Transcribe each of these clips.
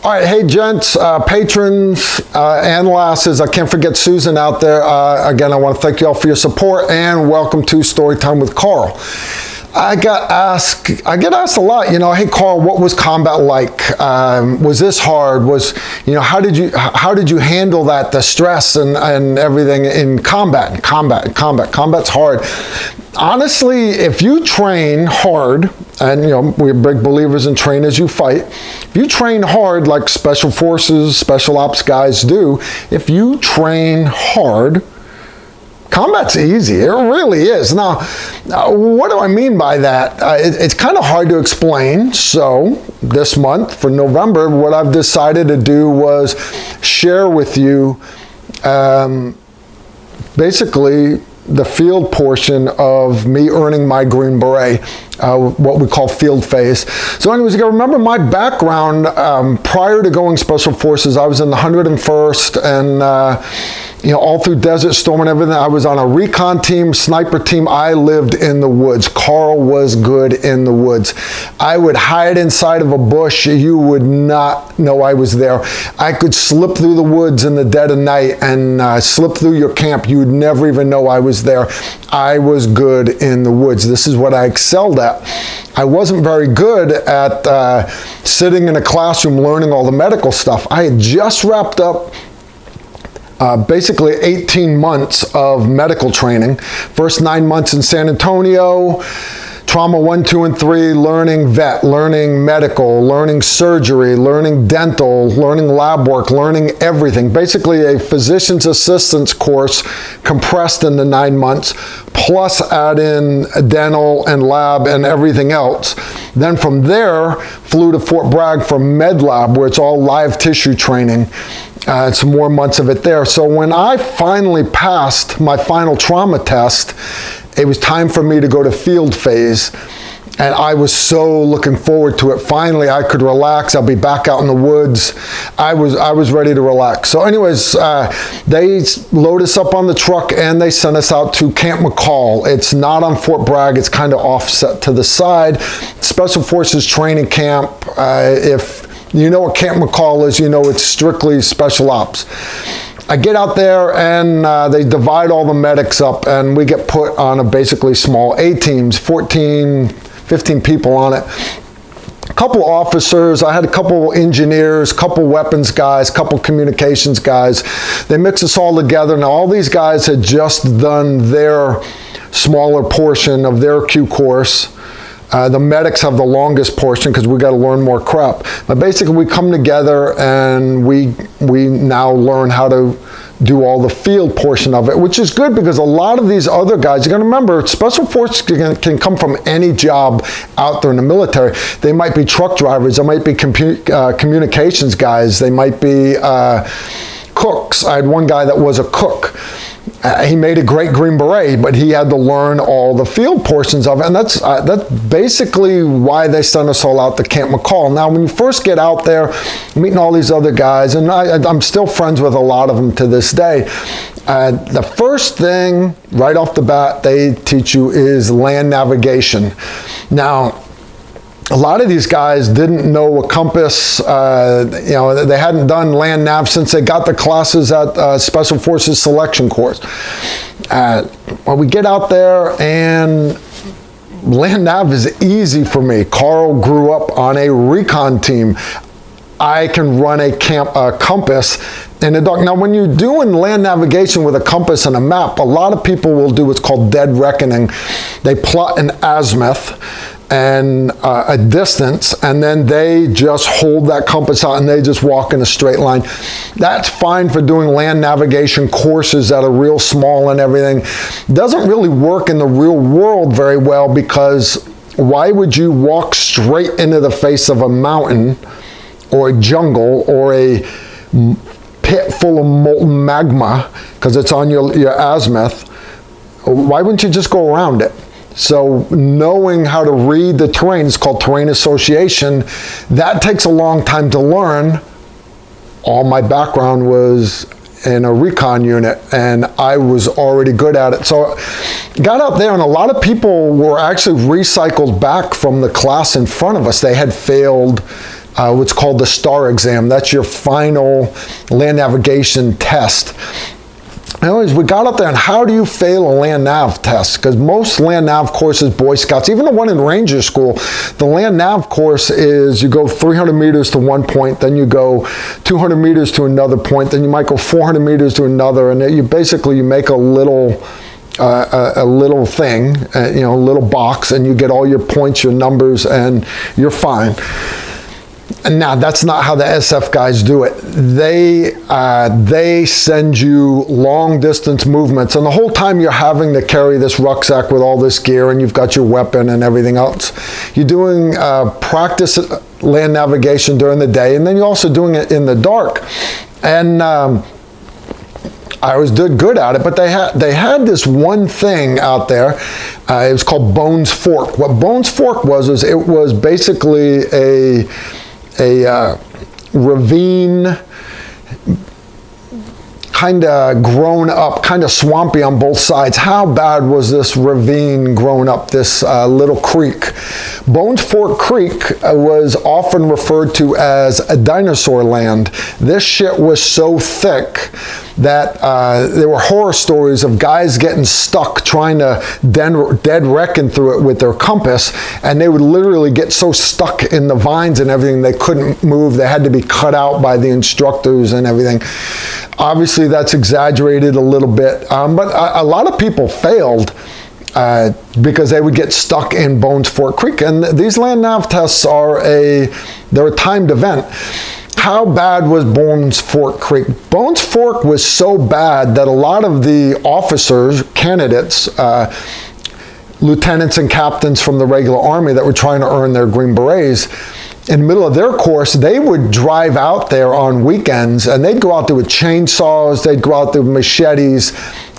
All right, hey gents, patrons, and lasses, I can't forget Susan out there. Again, I want to thank you all for your support and welcome to Storytime with Carl. I get asked a lot, hey Carl, what was combat like? Was this hard? How did you handle that, the stress and everything in combat? Combat's hard. Honestly, if you train hard, and we're big believers in train as you fight. If you train hard like special forces, special ops guys do, if you train hard, combat's easy. It really is. Now, what do I mean by that? It's kind of hard to explain. So this month, for November, what I've decided to do was share with you basically the field portion of me earning my Green Beret, what we call field phase. So anyways, you gotta remember my background. Prior to going Special Forces, I was in the 101st and all through Desert Storm and everything. I was on a recon team, sniper team. I lived in the woods. Carl was good in the woods. I would hide inside of a bush. You would not know I was there. I could slip through the woods in the dead of night and slip through your camp. You would never even know I was there. I was good in the woods. This is what I excelled at. I wasn't very good at sitting in a classroom learning all the medical stuff. I had just wrapped up basically 18 months of medical training. First 9 months in San Antonio, trauma 1, 2, and 3, learning vet, learning medical, learning surgery, learning dental, learning lab work, learning everything. Basically a physician's assistant's course compressed into 9 months, plus add in dental and lab and everything else. Then from there, flew to Fort Bragg for med lab, where it's all live tissue training. Some more months of it there. So when I finally passed my final trauma test, it was time for me to go to field phase. And I was so looking forward to it. Finally, I could relax. I'll be back out in the woods. I was ready to relax. So anyways, they load us up on the truck and they sent us out to Camp McCall. It's not on Fort Bragg. It's kind of offset to the side. Special Forces training camp. If you know what Camp McCall is, it's strictly special ops. I get out there and they divide all the medics up and we get put on a basically small A-teams, 14, 15 people on it. A couple officers, I had a couple engineers, couple weapons guys, couple communications guys. They mix us all together. Now all these guys had just done their smaller portion of their Q course. The medics have the longest portion because we got to learn more crap. But basically we come together and we now learn how to do all the field portion of it, which is good because a lot of these other guys, you're going to remember, Special Forces can come from any job out there in the military. They might be truck drivers, they might be communications guys, they might be cooks. I had one guy that was a cook. He made a great Green Beret, but he had to learn all the field portions of it, and that's basically why they sent us all out to Camp McCall. Now, when you first get out there, meeting all these other guys, and I'm still friends with a lot of them to this day, the first thing right off the bat they teach you is land navigation. Now, a lot of these guys didn't know a compass. They hadn't done land nav since they got the classes at Special Forces selection course. Well, we get out there and land nav is easy for me. Carl grew up on a recon team. I can run a compass in the dark. Now, when you're doing land navigation with a compass and a map, a lot of people will do what's called dead reckoning. They plot an azimuth and a distance, and then they just hold that compass out and they just walk in a straight line. That's fine for doing land navigation courses that are real small and everything. Doesn't really work in the real world very well, because why would you walk straight into the face of a mountain or a jungle or a pit full of molten magma because it's on your azimuth? Why wouldn't you just go around it? So knowing how to read the terrain is called terrain association. That takes a long time to learn. All my background was in a recon unit and I was already good at it. So got out there and a lot of people were actually recycled back from the class in front of us. They had failed what's called the STAR exam. That's your final land navigation test. Anyways, we got up there, and how do you fail a land nav test? Because most land nav courses, Boy Scouts, even the one in Ranger School, the land nav course is you go 300 meters to one point, then you go 200 meters to another point, then you might go 400 meters to another, and you basically make a little thing, a little box, and you get all your points, your numbers, and you're fine. Now, that's not how the SF guys do it. They send you long distance movements, and the whole time you're having to carry this rucksack with all this gear, and you've got your weapon and everything else. You're doing practice land navigation during the day, and then you're also doing it in the dark. And I always did good at it, but they had this one thing out there. It was called Bones Fork. What Bones Fork was it was basically a ravine, kind of grown up, kind of swampy on both sides. How bad was this ravine grown up, this little creek? Bones Fork Creek was often referred to as a dinosaur land. This shit was so thick that there were horror stories of guys getting stuck trying to dead reckon through it with their compass, and they would literally get so stuck in the vines and everything they couldn't move. They had to be cut out by the instructors and everything. Obviously, that's exaggerated a little bit, but a lot of people failed because they would get stuck in Bones Fork Creek. And these land nav tests they're a timed event. How bad was Bones Fork Creek? Bones Fork was so bad that a lot of the officers, candidates, lieutenants and captains from the regular Army that were trying to earn their Green Berets, in the middle of their course, they would drive out there on weekends, and they'd go out there with chainsaws, they'd go out there with machetes,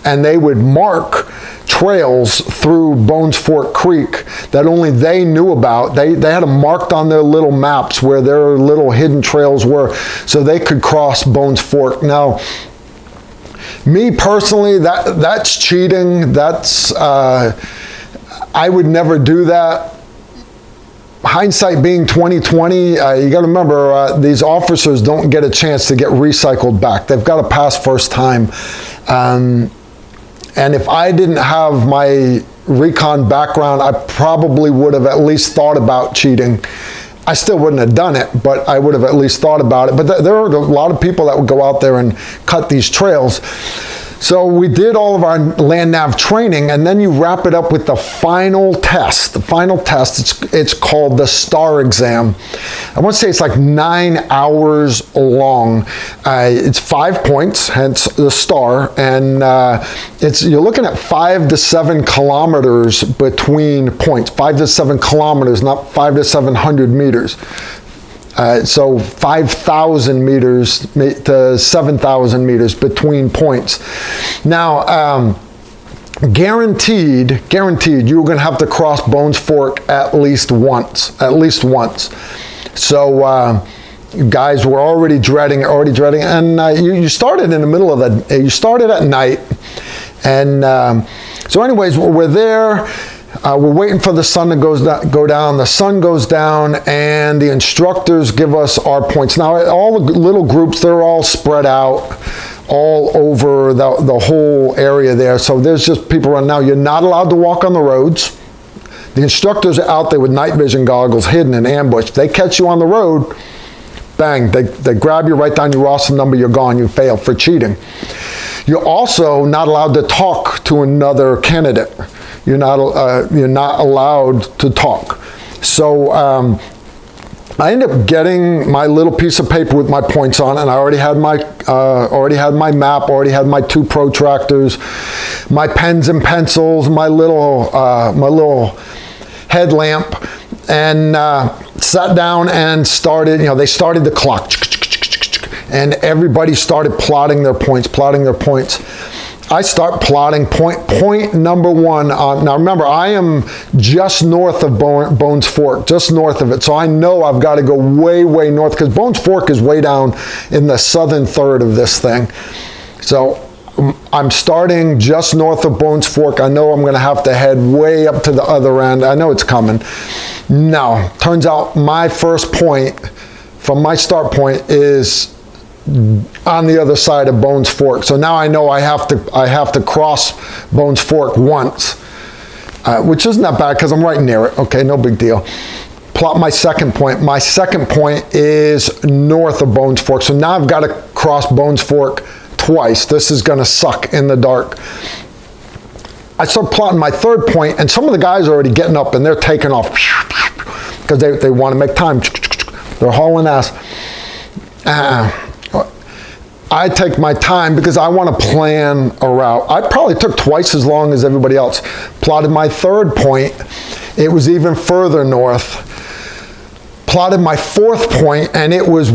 and they would mark trails through Bones Fork Creek that only they knew about. They had them marked on their little maps where their little hidden trails were, so they could cross Bones Fork. Now, me personally, that's cheating. That's I would never do that. Hindsight being 2020, you got to remember these officers don't get a chance to get recycled back. They've got to pass first time. And if I didn't have my recon background, I probably would have at least thought about cheating. I still wouldn't have done it, but I would have at least thought about it. But there are a lot of people that would go out there and cut these trails. So we did all of our land nav training, and then you wrap it up with the final test. The final test, it's called the STAR exam. I want to say it's like 9 hours long. It's 5 points, hence the STAR, and you're looking at 5 to 7 kilometers between points. 5 to 7 kilometers, not 5 to 700 meters. So 5,000 meters to 7,000 meters between points. Now, guaranteed, you're going to have to cross Bones Fork at least once. So guys were already dreading, and you started in the middle of you started at night, and so anyways, we're there. We're waiting for the sun to go down. The sun goes down, and the instructors give us our points. Now, all the little groups, they're all spread out all over the whole area there. So there's just people running. Now, you're not allowed to walk on the roads. The instructors are out there with night vision goggles, hidden in ambush. If they catch you on the road, bang, they grab you, write down your roster number, you're gone, you failed for cheating. You're also not allowed to talk to another candidate. You're not allowed to talk. So I ended up getting my little piece of paper with my points on, and I already had my map, already had my 2 protractors, my pens and pencils, my little headlamp, and sat down and started. They started the clock, and everybody started plotting their points. I start plotting point number 1 on. Now remember, I am just north of Bones Fork, just north of it. So I know I've got to go way, way north, because Bones Fork is way down in the southern third of this thing. So I'm starting just north of Bones Fork. I know I'm going to have to head way up to the other end. I know it's coming. No, turns out my first point from my start point is on the other side of Bones Fork. So now I know I have to cross Bones Fork once, which isn't that bad because I'm right near it. Okay, no big deal. Plot my second point. My second point is north of Bones Fork. So now I've got to cross Bones Fork twice. This is going to suck in the dark. I start plotting my third point, and some of the guys are already getting up and they're taking off because they want to make time. They're hauling ass. I take my time because I want to plan a route. I probably took twice as long as everybody else. Plotted my third point. It was even further north. Plotted my fourth point, and it was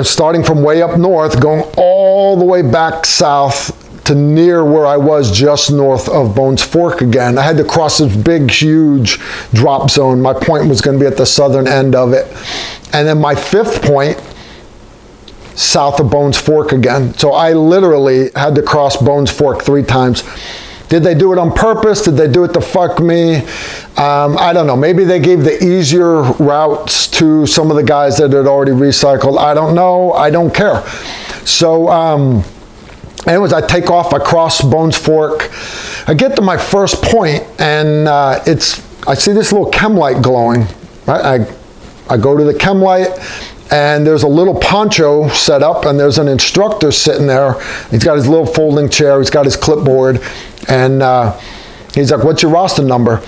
starting from way up north, going all the way back south to near where I was just north of Bones Fork again. I had to cross this big, huge drop zone. My point was going to be at the southern end of it. And then my fifth point, south of Bones Fork again. So I literally had to cross Bones Fork 3 times. Did they do it on purpose? Did they do it to fuck me? I don't know. Maybe they gave the easier routes to some of the guys that had already recycled. I don't know. I don't care. So anyways, I take off. I cross Bones Fork. I get to my first point, and I see this little chem light glowing. Right? I go to the chem light, and there's a little poncho set up, and there's an instructor sitting there. He's got his little folding chair. He's got his clipboard. And he's like, what's your roster number?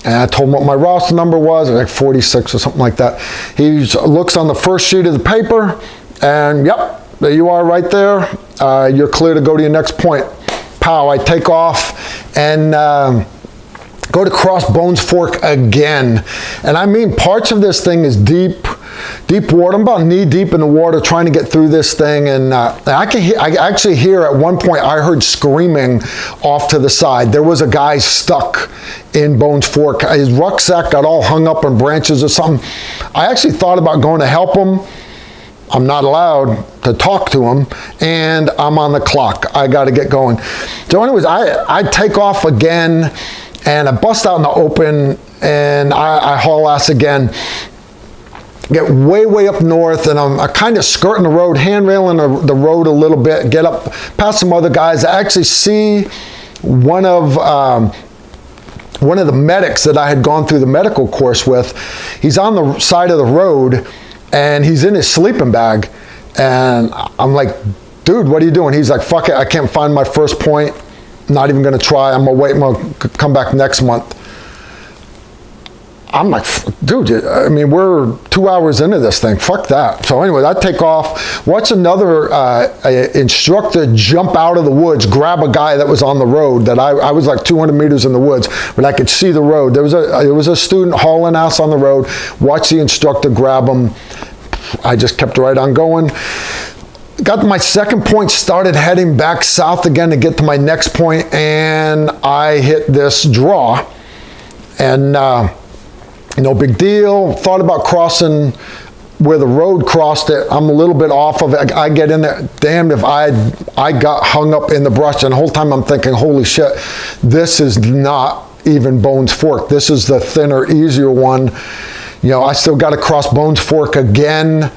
And I told him what my roster number was, like 46 or something like that. He looks on the first sheet of the paper, and yep, there you are right there. You're clear to go to your next point. Pow, I take off and go to cross Bones Fork again. And I mean, parts of this thing is deep water. I'm about knee deep in the water trying to get through this thing, and I actually hear at one point I heard screaming off to the side. There was a guy stuck in Bones Fork. His rucksack got all hung up on branches or something. I actually thought about going to help him. I'm not allowed to talk to him, and I'm on the clock. I got to get going. So anyways, I take off again, and I bust out in the open, and I haul ass again. Get way up north, and I'm kind of skirting the road, handrailing the road a little bit, get up past some other guys. I actually see one of the medics that I had gone through the medical course with. He's on the side of the road, and he's in his sleeping bag. And I'm like, dude, what are you doing? He's like, fuck it, I can't find my first point. I'm not even going to try. I'm going to wait. I'm going to come back next month. I'm like, dude, I mean, we're 2 hours into this thing. Fuck that. So anyway, I take off, watch another instructor jump out of the woods, grab a guy that was on the road that I was like 200 meters in the woods, but I could see the road. There was a student hauling ass on the road. Watch the instructor grab him. I just kept right on going. Got to my second point, started heading back south again to get to my next point, and I hit this draw. And no big deal. Thought about crossing where the road crossed it. I'm a little bit off of it. I get in there. Damned if I got hung up in the brush. And the whole time I'm thinking, holy shit, this is not even Bones Fork. This is the thinner, easier one. You know, I still got to cross Bones Fork again.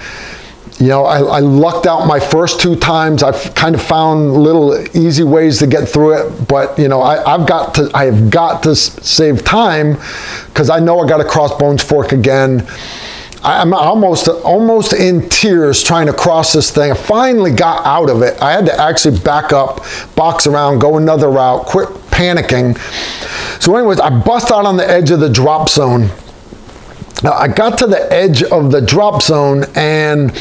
You know, I lucked out my first 2 times. I've kind of found little easy ways to get through it, but you know, I have got to save time because I know I got to cross Bones Fork again. I'm almost in tears trying to cross this thing. I finally got out of it. I had to actually back up, box around, go another route, quit panicking. So anyways, I bust out on the edge of the drop zone. Now, I got to the edge of the drop zone, and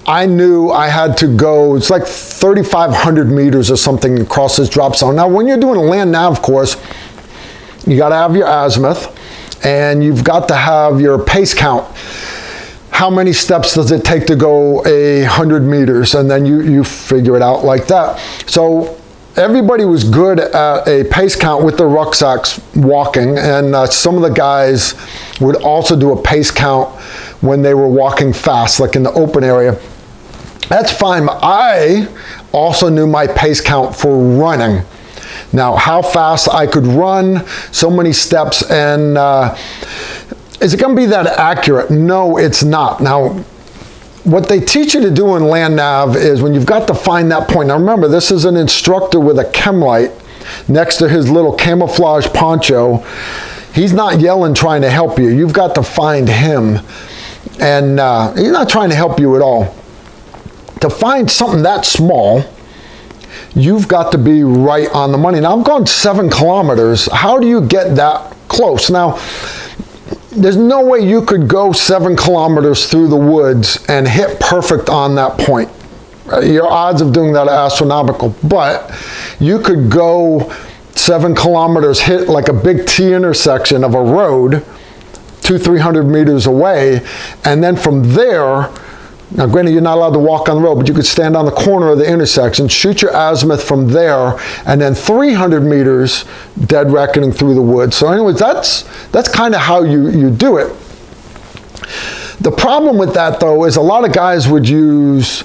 I knew I had to go, it's like 3,500 meters or something across this drop zone. Now, when you're doing a land nav course, you got to have your azimuth, and you've got to have your pace count. How many steps does it take to go 100 meters? And then you figure it out like that. So everybody was good at a pace count with their rucksacks walking, and some of the guys would also do a pace count when they were walking fast, like in the open area. That's fine. I also knew my pace count for running. Now, how fast I could run, so many steps, and is it going to be that accurate? No, it's not. Now, what they teach you to do in land nav is when you've got to find that point. Now remember, this is an instructor with a chem light next to his little camouflage poncho. He's not yelling trying to help you. You've got to find him. And he's not trying to help you at all. To find something that small, you've got to be right on the money. Now, I've gone 7 kilometers. How do you get that close? Now, there's no way you could go 7 kilometers through the woods and hit perfect on that point. Your odds of doing that are astronomical. But you could go 7 kilometers, hit like a big T intersection of a road, 200-300 meters away, and then from there, now granted you're not allowed to walk on the road, but you could stand on the corner of the intersection, shoot your azimuth from there, and then 300 meters dead reckoning through the woods. So anyways, that's kind of how you do it. The problem with that though is a lot of guys would use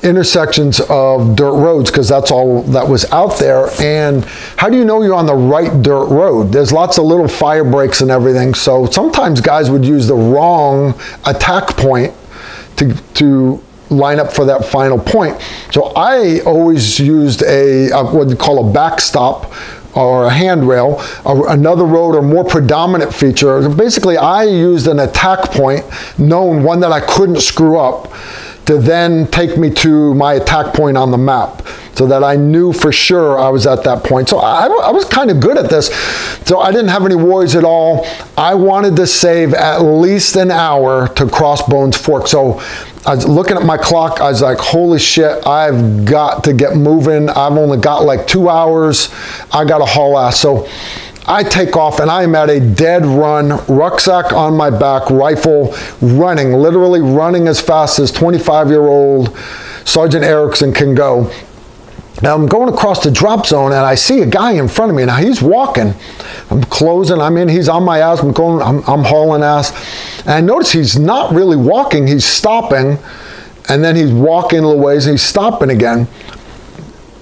intersections of dirt roads because that's all that was out there. And how do you know you're on the right dirt road? There's lots of little fire breaks and everything. So sometimes guys would use the wrong attack point to line up for that final point. So I always used what you call a backstop or a handrail, another road or more predominant feature. Basically, I used an attack point, known one that I couldn't screw up, to then take me to my attack point on the map so that I knew for sure I was at that point. So I was kind of good at this. So I didn't have any worries at all. I wanted to save at least an hour to cross Bones Fork. So I was looking at my clock. I was like, holy shit, I've got to get moving. I've only got like 2 hours. I got to haul ass. So I take off and I am at a dead run, rucksack on my back, rifle, running, literally running as fast as 25-year-old Sergeant Erickson can go. Now I'm going across the drop zone and I see a guy in front of me. Now he's walking. I'm closing. He's on my ass. I'm hauling ass. And I notice he's not really walking. He's stopping. And then he's walking a little ways and he's stopping again.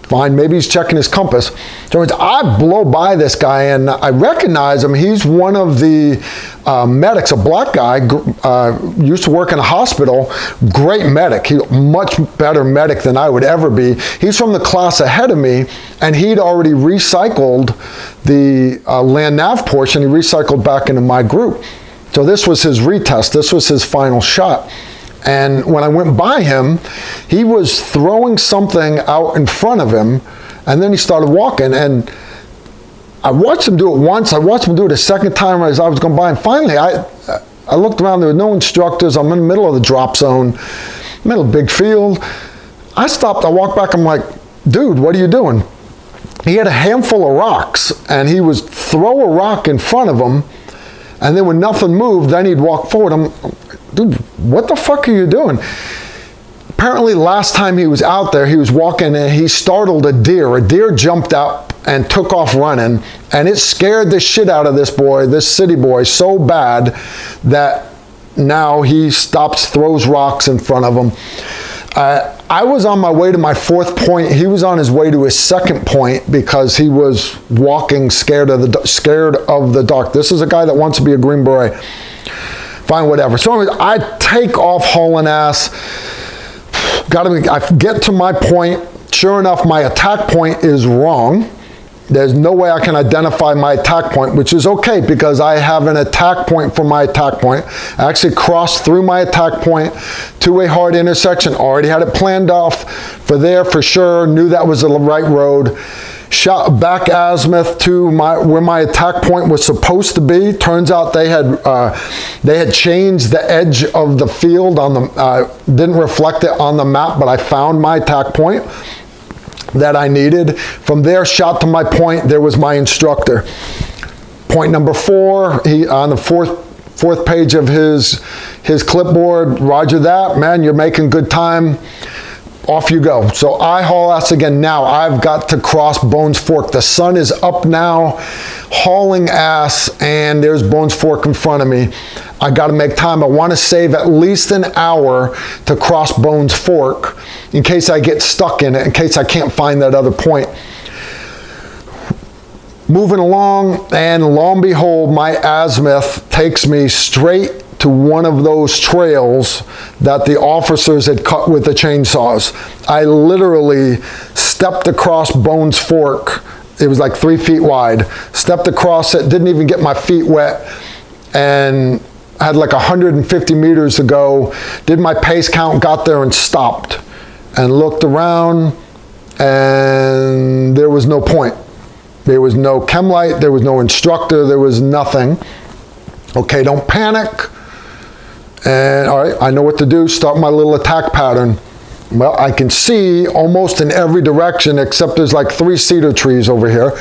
Fine, maybe he's checking his compass. So I blow by this guy and I recognize him. He's one of the medics, a black guy, used to work in a hospital, great medic. He's a much better medic than I would ever be. He's from the class ahead of me and he'd already recycled the land nav portion. He recycled back into my group. So this was his retest. This was his final shot. And when I went by him, he was throwing something out in front of him, and then he started walking. And I watched him do it once. I watched him do it a second time as I was going by. And finally, I looked around. There were no instructors. I'm in the middle of the drop zone, middle of a big field. I stopped. I walked back. I'm like, dude, what are you doing? He had a handful of rocks, and he would throw a rock in front of him, and then when nothing moved, then he'd walk forward. Dude, what the fuck are you doing? Apparently last time he was out there, he was walking and he startled a deer. A deer jumped up and took off running, and it scared the shit out of this boy, this city boy, so bad that now he stops, throws rocks in front of him. I was on my way to my 4th point. He was on his way to his 2nd point because he was walking scared of the dark. This is a guy that wants to be a Green Beret. Fine, whatever. So anyways, I take off hauling ass. I get to my point. Sure enough, my attack point is wrong. There's no way I can identify my attack point, which is okay because I have an attack point for my attack point. I actually crossed through my attack point to a hard intersection. Already had it planned off for there for sure. Knew that was the right road. Shot back azimuth to where my attack point was supposed to be. Turns out they had changed the edge of the field on the didn't reflect it on the map, but I found my attack point that I needed. From there, shot to my point. There was my instructor. Point number 4. He on the fourth page of his clipboard. Roger that, man. You're making good time. Off you go. So I haul ass again. Now I've got to cross Bones Fork. The sun is up now, hauling ass, and there's Bones Fork in front of me. I got to make time. I want to save at least an hour to cross Bones Fork in case I get stuck in it, in case I can't find that other point. Moving along, and lo and behold, my azimuth takes me straight to one of those trails that the officers had cut with the chainsaws. I literally stepped across Bones Fork. It was like 3 feet wide. Stepped across it, didn't even get my feet wet, and had like 150 meters to go. Did my pace count, got there and stopped and looked around, and there was no point. There was no chem light, there was no instructor, there was nothing. Okay, don't panic. And all right, I know what to do, start my little attack pattern. Well, I can see almost in every direction except there's like 3 cedar trees over here.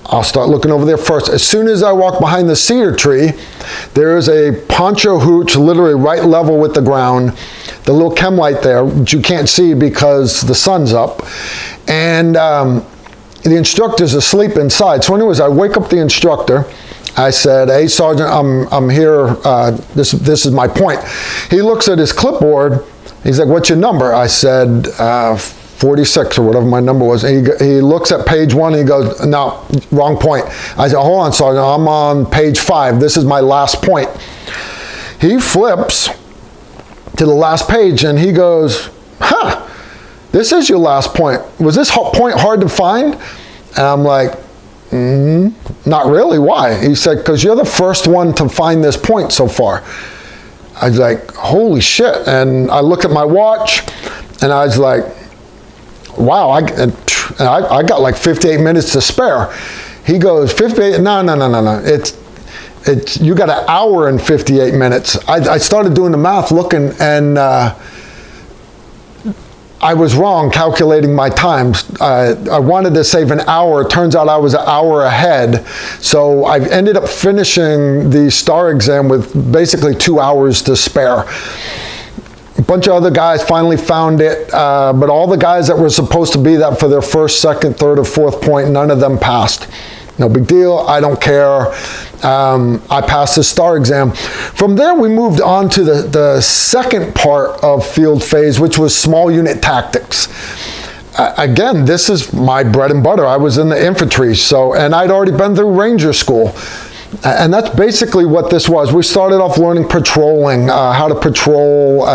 I'll start looking over there first. As soon as I walk behind the cedar tree, there is a poncho hooch literally right level with the ground. The little chem light there, which you can't see because the sun's up. And the instructor's asleep inside. So anyways, I wake up the instructor. I said, hey, Sergeant, I'm here. This is my point. He looks at his clipboard. He's like, what's your number? I said, 46 or whatever my number was. And he looks at page 1 and he goes, no, wrong point. I said, hold on, Sergeant, I'm on page 5. This is my last point. He flips to the last page and he goes, huh, this is your last point. Was this point hard to find? And I'm like, not really. Why? He said, because you're the first one to find this point so far. I was like, holy shit. And I looked at my watch and I was like, wow, I got like 58 minutes to spare. He goes, 58? No. It's you got an hour and 58 minutes. I started doing the math, looking, and I was wrong calculating my times. I wanted to save an hour. It turns out I was an hour ahead. So I ended up finishing the STAR exam with basically 2 hours to spare. A bunch of other guys finally found it, but all the guys that were supposed to be that for their first, second, third, or fourth point, none of them passed. No big deal. I don't care. I passed the STAR exam. From there, we moved on to the second part of field phase, which was small unit tactics. Again, this is my bread and butter. I was in the infantry, and I'd already been through Ranger School. And that's basically what this was. We started off learning patrolling, how to patrol,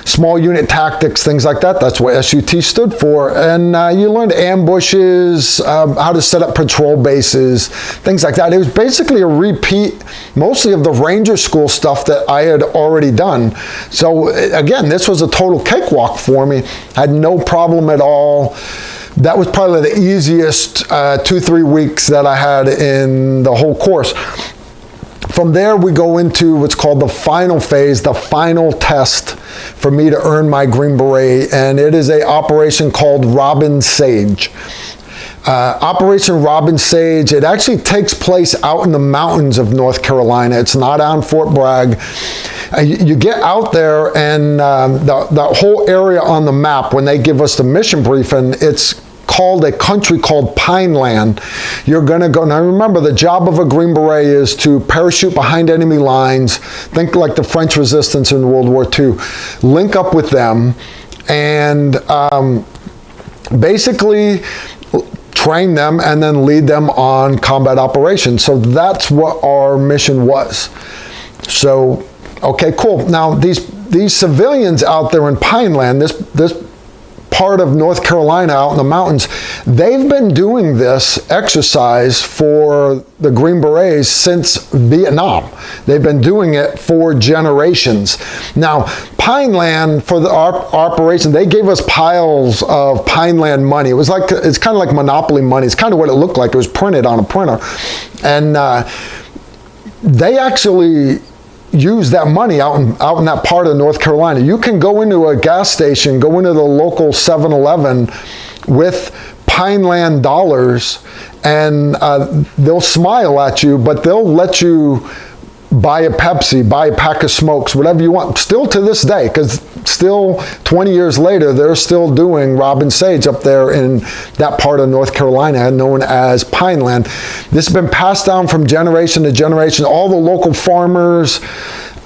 small unit tactics, things like that. That's what SUT stood for. And you learned ambushes, how to set up patrol bases, things like that. It was basically a repeat, mostly of the Ranger School stuff that I had already done. So again, this was a total cakewalk for me. I had no problem at all. That was probably the easiest 2-3 weeks that I had in the whole course. From there, we go into what's called the final phase, the final test for me to earn my Green Beret, and it is an operation called Robin Sage. Operation Robin Sage, it actually takes place out in the mountains of North Carolina. It's not on Fort Bragg. You get out there and the whole area on the map, when they give us the mission briefing, it's called a country called Pineland. You're going to go, now remember, the job of a Green Beret is to parachute behind enemy lines, think like the French resistance in World War II, link up with them, and basically train them and then lead them on combat operations. So that's what our mission was. So, okay, cool. Now, these civilians out there in Pineland, this part of North Carolina out in the mountains, they've been doing this exercise for the Green Berets since Vietnam. They've been doing it for generations. Now, Pineland, for our operation, they gave us piles of Pineland money. It's kind of like Monopoly money. It's kind of what it looked like. It was printed on a printer. And they actually use that money out in that part of North Carolina. You can go into a gas station, go into the local 7-Eleven with Pineland dollars, and they'll smile at you, but they'll let you buy a Pepsi, buy a pack of smokes, whatever you want. Still to this day, because still 20 years later, they're still doing Robin Sage up there in that part of North Carolina known as Pineland. This has been passed down from generation to generation. All the local farmers,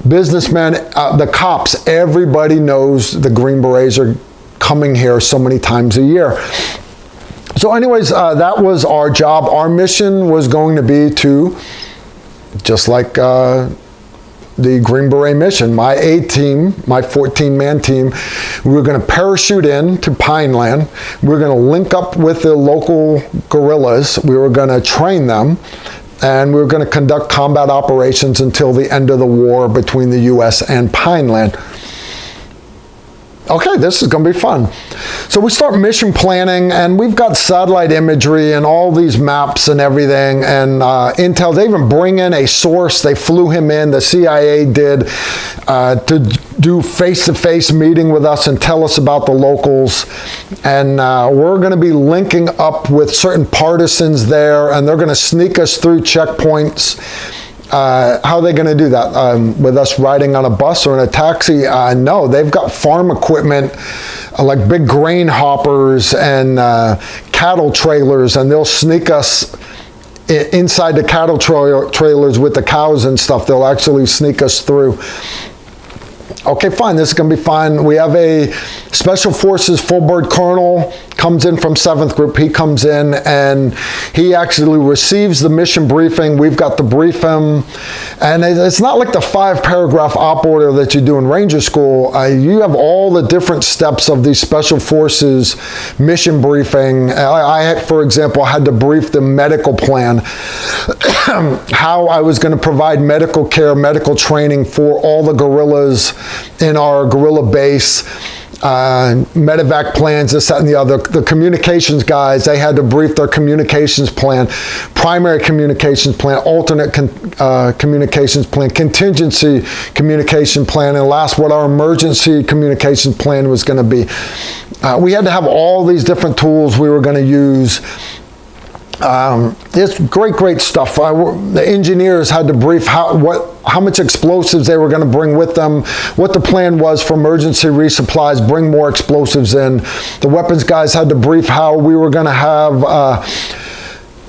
businessmen, the cops, everybody knows the Green Berets are coming here so many times a year. So anyways, that was our job. Our mission was going to be to, just like the Green Beret mission. My A team, my 14-man team, we were going to parachute in to Pineland. We were going to link up with the local guerrillas. We were going to train them, and we were going to conduct combat operations until the end of the war between the U.S. and Pineland. Okay, this is going to be fun. So we start mission planning, and we've got satellite imagery and all these maps and everything, and intel. They even bring in a source. They flew him in, the CIA did, to do face-to-face meeting with us and tell us about the locals. And we're going to be linking up with certain partisans there, and they're going to sneak us through checkpoints. How are they going to do that? With us riding on a bus or in a taxi? No, they've got farm equipment like big grain hoppers and cattle trailers, and they'll sneak us inside the cattle trailers with the cows and stuff. They'll actually sneak us through. Okay, fine, this is going to be fine. We have a Special Forces full-bird colonel, comes in from 7th Group. He comes in and he actually receives the mission briefing. We've got to brief him. And it's not like the 5-paragraph op order that you do in Ranger School. You have all the different steps of the Special Forces mission briefing. I, for example, had to brief the medical plan, how I was going to provide medical care, medical training for all the guerrillas in our guerrilla base. Medevac plans, this, that, and the other. The communications guys, they had to brief their communications plan, primary communications plan, alternate communications plan, contingency communication plan, and last, what our emergency communications plan was going to be. We had to have all these different tools we were going to use. It's great stuff. The engineers had to brief how much explosives they were going to bring with them, what the plan was for emergency resupplies, bring more explosives in. The weapons guys had to brief how we were going to have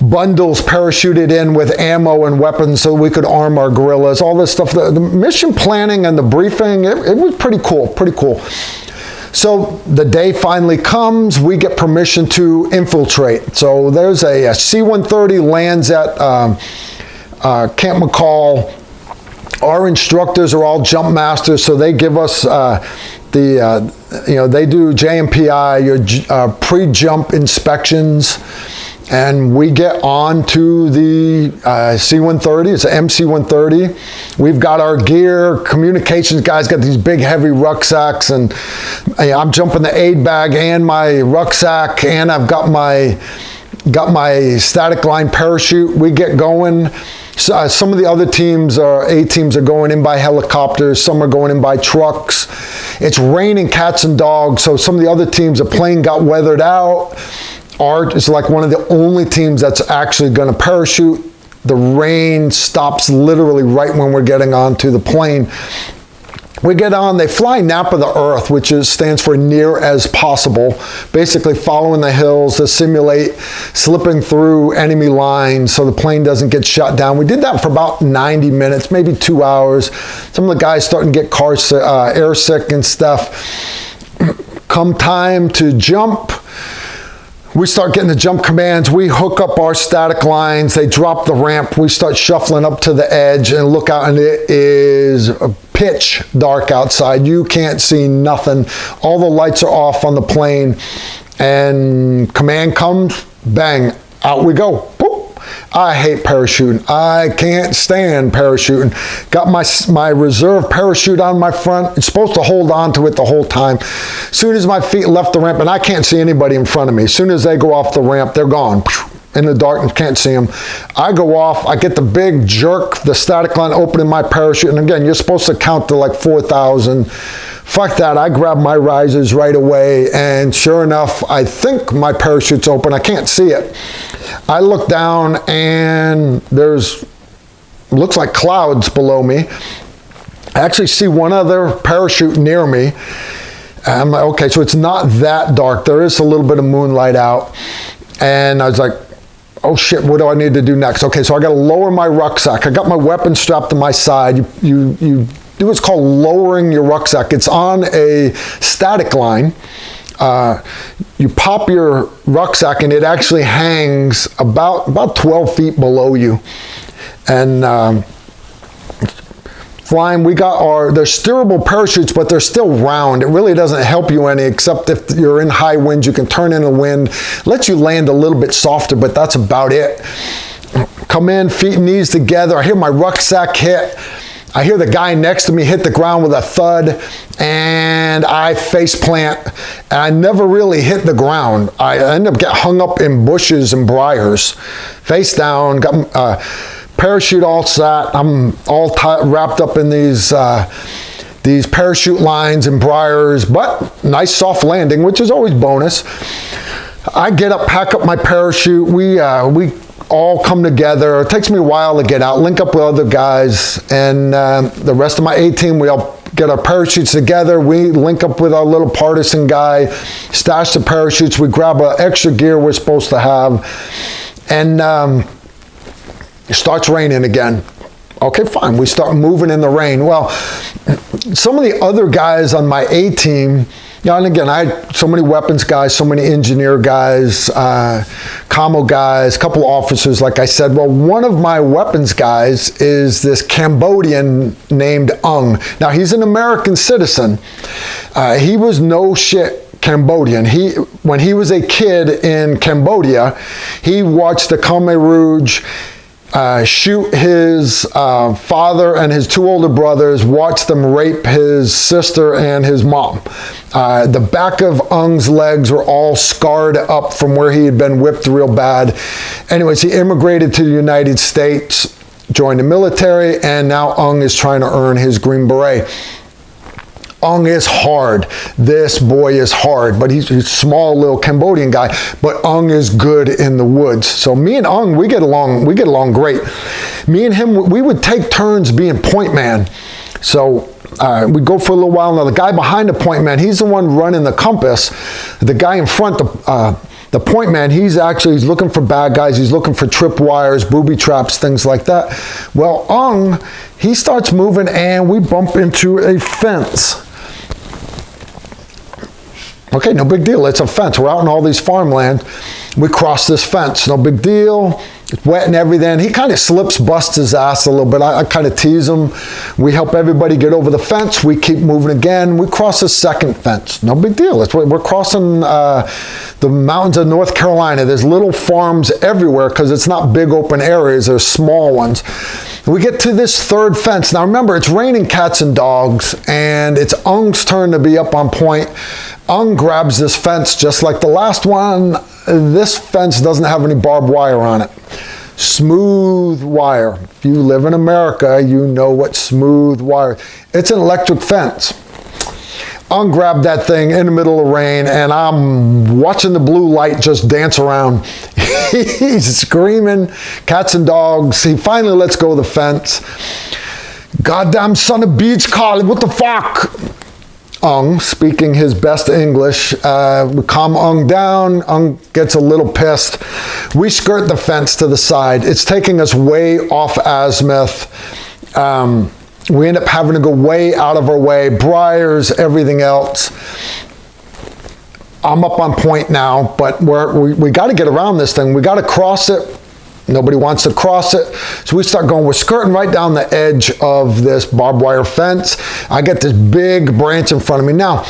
bundles parachuted in with ammo and weapons so we could arm our guerrillas, all this stuff. The mission planning and the briefing, it was pretty cool. So the day finally comes, we get permission to infiltrate. So there's a C-130 lands at Camp McCall. Our instructors are all jump masters, so they give us they do JMPI, your pre-jump inspections. And we get on to the C-130. It's an MC-130. We've got our gear. Communications guys got these big, heavy rucksacks, and I'm jumping the aid bag and my rucksack, and I've got my static line parachute. We get going. Some of the other teams, A teams, are going in by helicopters. Some are going in by trucks. It's raining cats and dogs, so some of the other teams, the plane got weathered out. Art is like one of the only teams that's actually going to parachute. The rain stops literally right when we're getting onto the plane. We get on, they fly Nap of the Earth, which stands for near as possible, basically following the hills to simulate slipping through enemy lines so the plane doesn't get shut down. We did that for about 90 minutes, maybe 2 hours. Some of the guys starting to get air sick and stuff. Come time to jump, we start getting the jump commands. We hook up our static lines. They drop the ramp. We start shuffling up to the edge and look out, and it is pitch dark outside. You can't see nothing. All the lights are off on the plane, and command comes, bang, out we go. Boop. I hate parachuting. I can't stand parachuting. Got my reserve parachute on my front. It's supposed to hold on to it the whole time. As soon as my feet left the ramp, and I can't see anybody in front of me. As soon as they go off the ramp, they're gone. In the darkness, can't see them. I go off, I get the big jerk, the static line opening my parachute. And again, you're supposed to count to like 4,000. Fuck that, I grab my risers right away, and sure enough, I think my parachute's open. I can't see it. I look down, and looks like clouds below me. I actually see one other parachute near me. I'm like, okay, so it's not that dark. There is a little bit of moonlight out. And I was like, oh shit, what do I need to do next? Okay, so I gotta lower my rucksack. I got my weapon strapped to my side. You do what's called lowering your rucksack. It's on a static line. You pop your rucksack, and it actually hangs about 12 feet below you. And flying. We got they're steerable parachutes, but they're still round. It really doesn't help you any, except if you're in high winds, you can turn in the wind, let you land a little bit softer, but that's about it. Come in, feet and knees together. I hear my rucksack hit. I hear the guy next to me hit the ground with a thud, and I face plant, and I never really hit the ground. I end up getting hung up in bushes and briars, face down, got parachute all set. I'm all wrapped up in these parachute lines and briars, but nice soft landing, which is always bonus. I get up, pack up my parachute. We all come together. It takes me a while to get out, link up with other guys, and the rest of my A-team, we all get our parachutes together. We link up with our little partisan guy, stash the parachutes. We grab extra gear we're supposed to have, and it starts raining again. Okay, fine. We start moving in the rain. Well, some of the other guys on my A-team, and again, I had so many weapons guys, so many engineer guys, commo guys, a couple officers, like I said. Well, one of my weapons guys is this Cambodian named Ung. Now, he's an American citizen. He was no shit Cambodian. When he was a kid in Cambodia, he watched the Khmer Rouge shoot his father and his two older brothers, watch them rape his sister and his mom. The back of Ung's legs were all scarred up from where he had been whipped real bad. Anyways, he immigrated to the United States, joined the military, and now Ung is trying to earn his Green Beret. Ung is hard. This boy is hard, but he's a small little Cambodian guy, but Ung is good in the woods. So me and Ung, we get along great. Me and him, we would take turns being point man. So we'd go for a little while. Now the guy behind the point man, he's the one running the compass. The guy in front, the point man, he's looking for bad guys. He's looking for tripwires, booby traps, things like that. Well, Ung, he starts moving and we bump into a fence. Okay, no big deal. It's a fence. We're out in all these farmland. We cross this fence. No big deal. It's wet and everything. He kind of slips, busts his ass a little bit. I kind of tease him. We help everybody get over the fence. We keep moving again. We cross a second fence. No big deal. We're crossing the mountains of North Carolina. There's little farms everywhere because it's not big open areas. There's small ones. We get to this third fence. Now remember, it's raining cats and dogs, and it's Ung's turn to be up on point. Ung grabs this fence just like the last one. This fence doesn't have any barbed wire on it. Smooth wire. If you live in America, you know what smooth wire. It's an electric fence. Ung grabbed that thing in the middle of rain, and I'm watching the blue light just dance around. He's screaming, cats and dogs. He finally lets go of the fence. Goddamn son of beach collie, what the fuck? Ung, speaking his best English, we calm Ung down. Ung gets a little pissed. We skirt the fence to the side. It's taking us way off azimuth. We end up having to go way out of our way, briars, everything else. I'm up on point now, but we got to get around this thing. We got to cross it. Nobody wants to cross it. So we start going, we're skirting right down the edge of this barbed wire fence. I get this big branch in front of me. Now,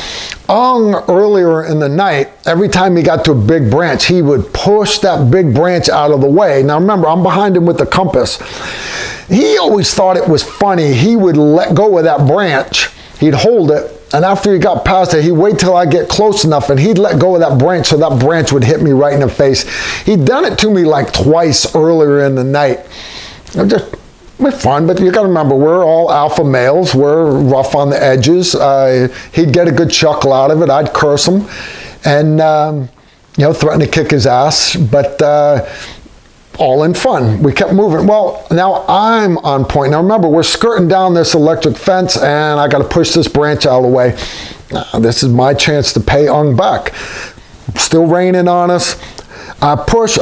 Ung, earlier in the night, every time he got to a big branch, he would push that big branch out of the way. Now remember, I'm behind him with the compass. He always thought it was funny. He would let go of that branch. He'd hold it. And after he got past it, he'd wait till I get close enough and he'd let go of that branch so that branch would hit me right in the face. He'd done it to me like twice earlier in the night. We're fun, but you got to remember, we're all alpha males. We're rough on the edges. He'd get a good chuckle out of it. I'd curse him and, threaten to kick his ass. But all in fun. We kept moving. Well, now I'm on point. Now remember, we're skirting down this electric fence and I got to push this branch out of the way. This is my chance to pay Ung back. Still raining on us. I push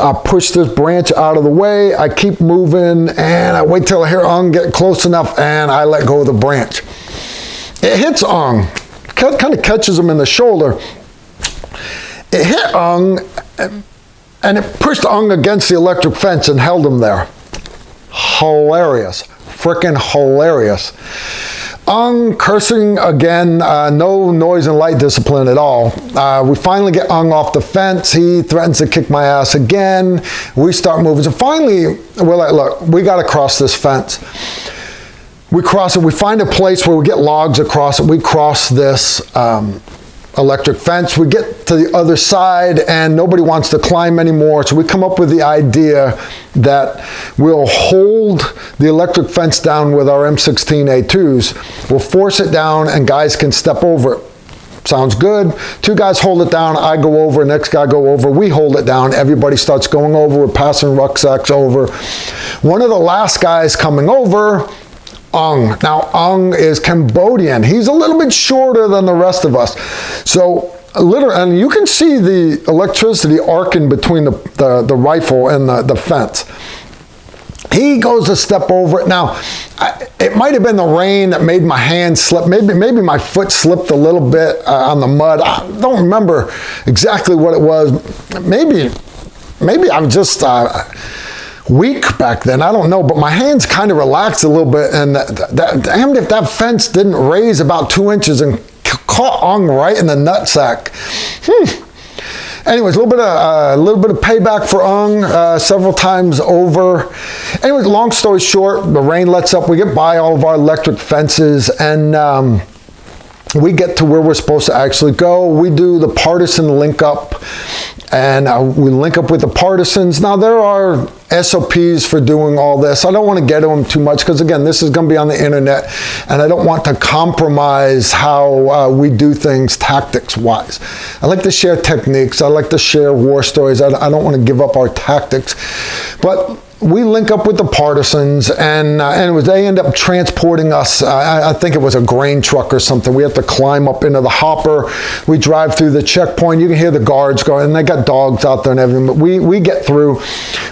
this branch out of the way. I keep moving and I wait till I hear Ung get close enough and I let go of the branch. It hits Ung. Kind of catches him in the shoulder. It hit Ung and it pushed Ung against the electric fence and held him there. Hilarious. freaking hilarious. Cursing again, no noise and light discipline at all. We finally get off the fence. He threatens to kick my ass again. We start moving. So finally, we're like, look, we got to cross this fence. We cross it. We find a place where we get logs across it. We cross this electric fence. We get to the other side and nobody wants to climb anymore. So we come up with the idea that we'll hold the electric fence down with our M16A2s. We'll force it down and guys can step over it. Sounds good. Two guys hold it down. I go over. Next guy go over. We hold it down. Everybody starts going over. We're passing rucksacks over. One of the last guys coming over, Now, is Cambodian. He's a little bit shorter than the rest of us. So, literally, and you can see the electricity arcing between the rifle and the fence. He goes to step over it. Now, it might have been the rain that made my hand slip. Maybe my foot slipped a little bit on the mud. I don't remember exactly what it was. Maybe I'm just weak back then. I don't know, but my hands kind of relaxed a little bit, and damned if that fence didn't raise about 2 inches and caught right in the nutsack. Anyways, a little bit of payback for several times over. Anyways, long story short, the rain lets up. We get by all of our electric fences, and we get to where we're supposed to actually go. We do the partisan link up, and we link up with the partisans. Now, there are SOPs for doing all this. I don't want to get to them too much because, again, this is going to be on the internet, and I don't want to compromise how we do things tactics-wise. I like to share techniques. I like to share war stories. I don't want to give up our tactics. But we link up with the partisans, and they end up transporting us. I think it was a grain truck or something. We have to climb up into the hopper. We drive through the checkpoint. You can hear the guards going, and they got dogs out there and everything. But we get through.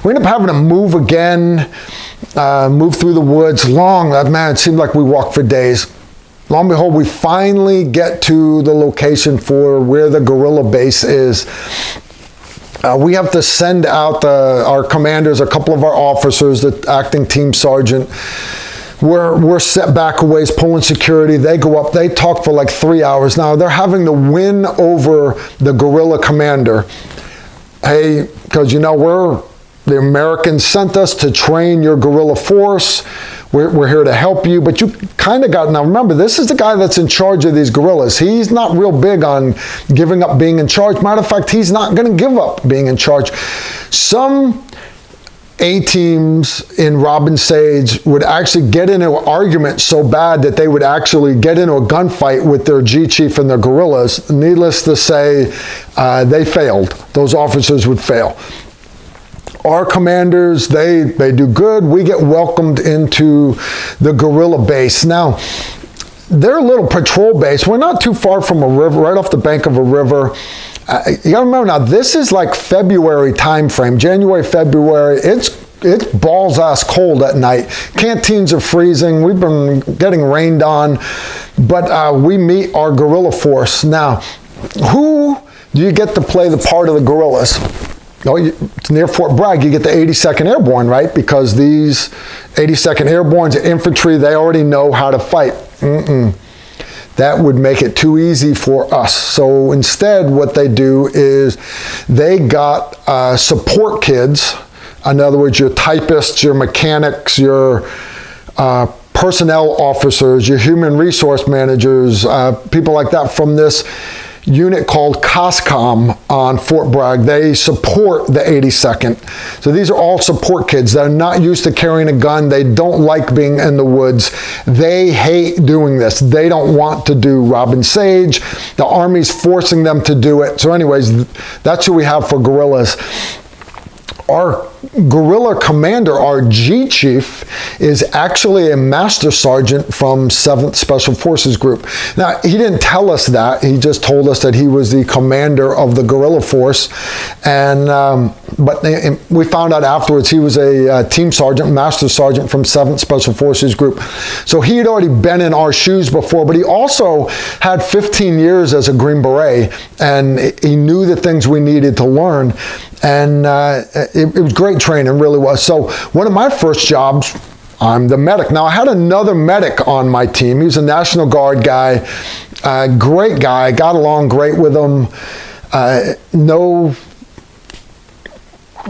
We end up having to move again, move through the woods. Man, it seemed like we walked for days. Lo and behold, we finally get to the location for where the guerrilla base is. We have to send out our commanders, a couple of our officers, the acting team sergeant. We're set back a ways, pulling security. They go up. They talk for like 3 hours. Now, they're having to win over the guerrilla commander. Hey, because, the Americans sent us to train your guerrilla force. We're here to help you, but you kind of got, now remember, this is the guy that's in charge of these guerrillas. He's not real big on giving up being in charge. Matter of fact, he's not going to give up being in charge. Some A-teams in Robin Sage would actually get into an argument so bad that they would actually get into a gunfight with their G-chief and their guerrillas. Needless to say, they failed. Those officers would fail. Our commanders, they do good. We get welcomed into the guerrilla base. Now, their little patrol base, we're not too far from a river, right off the bank of a river. You gotta remember now, this is like February time frame, January, February. It's balls ass cold at night. Canteens are freezing. We've been getting rained on, but we meet our guerrilla force. Now, who do you get to play the part of the guerrillas? It's near Fort Bragg. You get the 82nd Airborne, right? Because these 82nd Airborne's infantry, they already know how to fight. That would make it too easy for us. So instead, what they do is they got support kids. In other words, your typists, your mechanics, your personnel officers, your human resource managers, people like that from this unit called COSCOM on Fort Bragg. They support the 82nd. So these are all support kids. They're not used to carrying a gun. They don't like being in the woods. They hate doing this. They don't want to do Robin Sage. The Army's forcing them to do it. So anyways, that's who we have for guerrillas. Our guerrilla commander, our G-chief, is actually a master sergeant from 7th Special Forces Group. Now, he didn't tell us that. He just told us that he was the commander of the guerrilla force. And but we found out afterwards he was a team sergeant, master sergeant from 7th Special Forces Group. So he had already been in our shoes before, but he also had 15 years as a Green Beret, and he knew the things we needed to learn. And it was great training, really was. So one of my first jobs I'm the medic. Now, I had another medic on my team. He was a National Guard guy, great guy, got along great with him.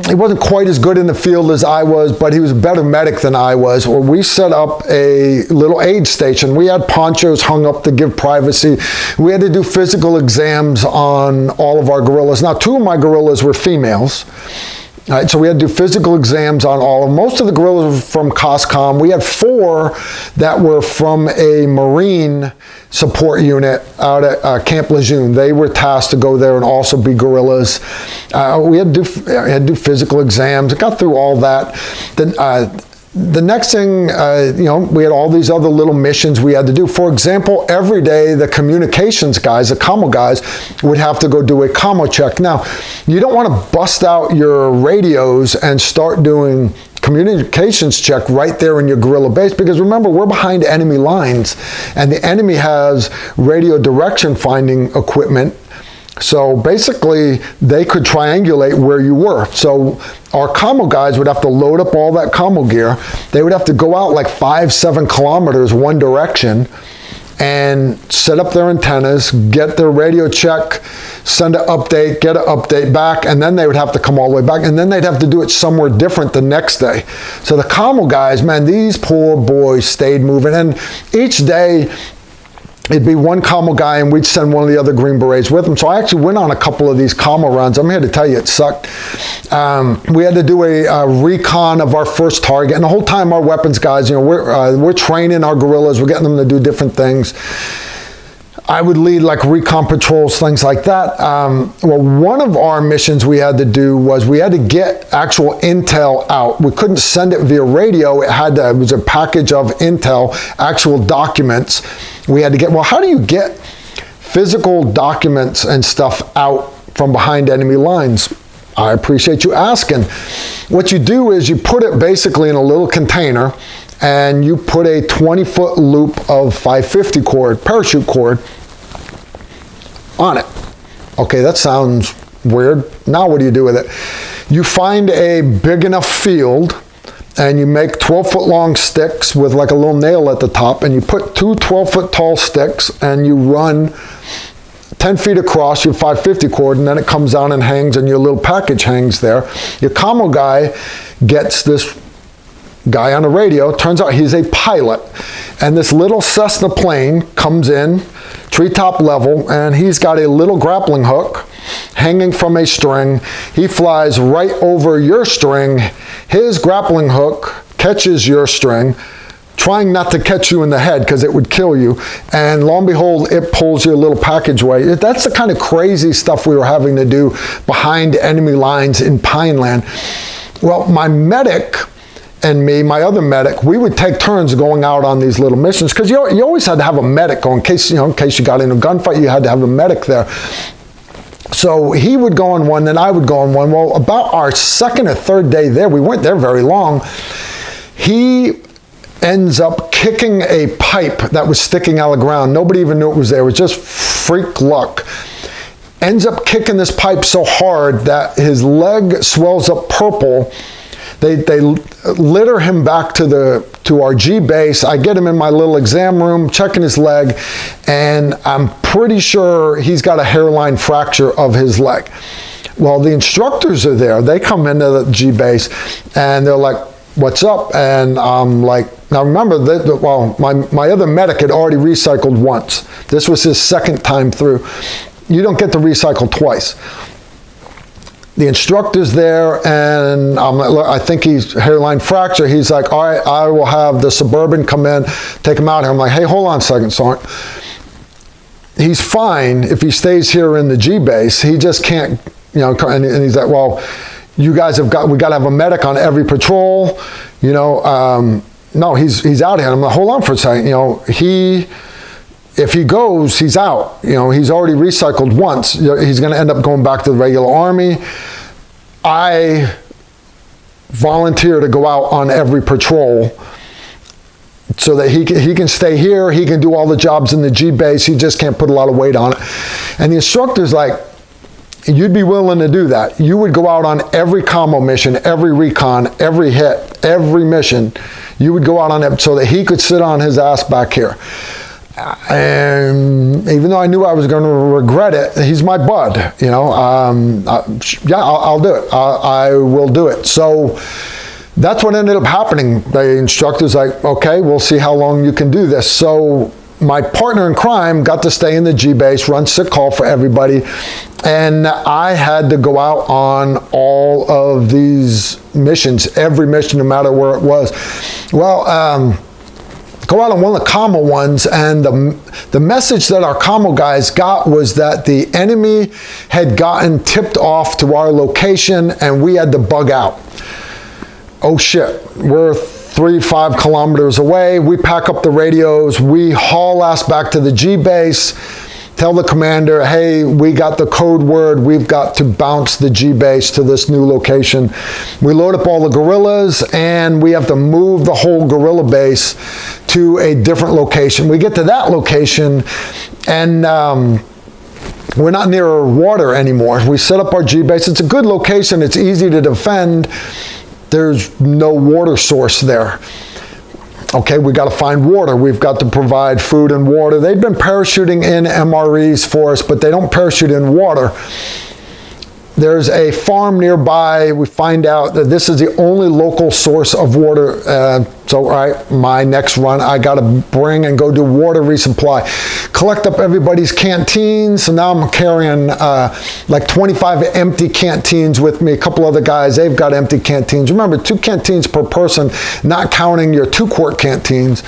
He wasn't quite as good in the field as I was, but he was a better medic than I was. Well, we set up a little aid station. We had ponchos hung up to give privacy. We had to do physical exams on all of our guerrillas. Now, 2 of my guerrillas were females. Right, so we had to do physical exams on all of them. Most of the guerrillas were from COSCOM. We had 4 that were from a Marine support unit out at Camp Lejeune. They were tasked to go there and also be guerrillas. We had to do physical exams. I got through all that. Then the next thing, we had all these other little missions we had to do. For example, every day the communications guys, the commo guys, would have to go do a commo check. Now, you don't want to bust out your radios and start doing communications check right there in your guerrilla base, because remember, we're behind enemy lines and the enemy has radio direction finding equipment. So basically, they could triangulate where you were. So our commo guys would have to load up all that commo gear. They would have to go out like 5-7 kilometers one direction and set up their antennas, get their radio check, send an update, get an update back, and then they would have to come all the way back, and then they'd have to do it somewhere different the next day. So the commo guys, man, these poor boys stayed moving. And each day, it'd be one commo guy, and we'd send one of the other Green Berets with them. So I actually went on a couple of these commo runs. I'm here to tell you, it sucked. We had to do a recon of our first target, and the whole time our weapons guys, we're training our guerrillas, we're getting them to do different things. I would lead like recon patrols, things like that. Well, one of our missions we had to do was we had to get actual intel out. We couldn't send it via radio. It was a package of intel, actual documents. We had to get, well, how do you get physical documents and stuff out from behind enemy lines? I appreciate you asking. What you do is you put it basically in a little container, and you put a 20-foot loop of 550 cord, parachute cord, on it. Okay, that sounds weird. Now what do you do with it? You find a big enough field, and you make 12-foot long sticks with like a little nail at the top, and you put 2 12-foot tall sticks, and you run 10 feet across your 550 cord, and then it comes down and hangs, and your little package hangs there. Your commo guy gets this guy on the radio. Turns out he's a pilot, and this little Cessna plane comes in treetop level, and he's got a little grappling hook hanging from a string. He flies right over your string. His grappling hook catches your string, trying not to catch you in the head because it would kill you, and lo and behold, it pulls your little package away. That's the kind of crazy stuff we were having to do behind enemy lines in Pineland. Well, my medic and me, my other medic, we would take turns going out on these little missions, because you always had to have a medic going in case you got in a gunfight. You had to have a medic there. So he would go on one, then I would go on one. Well, about our second or third day there, we weren't there very long, he ends up kicking a pipe that was sticking out of the ground. Nobody even knew it was there. It was just freak luck. Ends up kicking this pipe so hard that his leg swells up purple. They litter him back to our G base. I get him in my little exam room, checking his leg, and I'm pretty sure he's got a hairline fracture of his leg. Well, the instructors are there. They come into the G base, and they're like, "What's up?" And I'm like, now remember, my other medic had already recycled once. This was his second time through. You don't get to recycle twice. The instructor's there, and I think he's hairline fracture. He's like, all right, I will have the Suburban come in, take him out here. I'm like, hey, hold on a second, Sergeant. He's fine if he stays here in the G base. He just can't, and he's like, well, you guys we got to have a medic on every patrol. No, he's out here. And I'm like, hold on for a second. If he goes, he's out. He's already recycled once. He's going to end up going back to the regular Army. I volunteer to go out on every patrol so that he can stay here. He can do all the jobs in the G base. He just can't put a lot of weight on it. And the instructor's like, you'd be willing to do that. You would go out on every commo mission, every recon, every hit, every mission. you would go out on it so that he could sit on his ass back here. And even though I knew I was going to regret it, he's my bud, yeah, I'll do it. I will do it. So that's what ended up happening. The instructor's like, okay, we'll see how long you can do this. So my partner in crime got to stay in the G-base, run sick call for everybody, and I had to go out on all of these missions, every mission, no matter where it was. Well, go out on one of the commo ones, and the message that our commo guys got was that the enemy had gotten tipped off to our location, and we had to bug out. Oh shit, we're 3-5 kilometers away. We pack up the radios, we haul ass back to the G-base, tell the commander, hey, we got the code word, we've got to bounce the G-base to this new location. We load up all the guerrillas, and we have to move the whole guerrilla base to a different location. We get to that location, and we're not near water anymore. We set up our G-base. It's a good location. It's easy to defend. There's no water source there. Okay, we got to find water. We've got to provide food and water. They've been parachuting in MREs for us, but they don't parachute in water. There's a farm nearby. We find out that this is the only local source of water. So, all right, my next run, I got to bring and go do water resupply. Collect up everybody's canteens. So now I'm carrying like 25 empty canteens with me. A couple other guys, they've got empty canteens. Remember, 2 canteens per person, not counting your 2-quart canteens.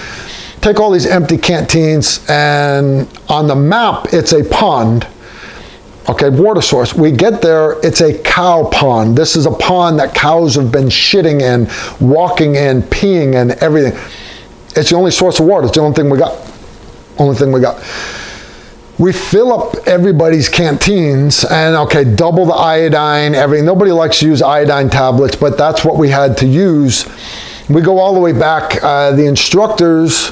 Take all these empty canteens, and on the map, it's a pond. Okay, water source. We get there, it's a cow pond. This is a pond that cows have been shitting in, walking in, peeing in, everything. It's the only source of water. It's the only thing we got. Only thing we got. We fill up everybody's canteens, and okay, double the iodine, everything. Nobody likes to use iodine tablets, but that's what we had to use. We go all the way back. The instructors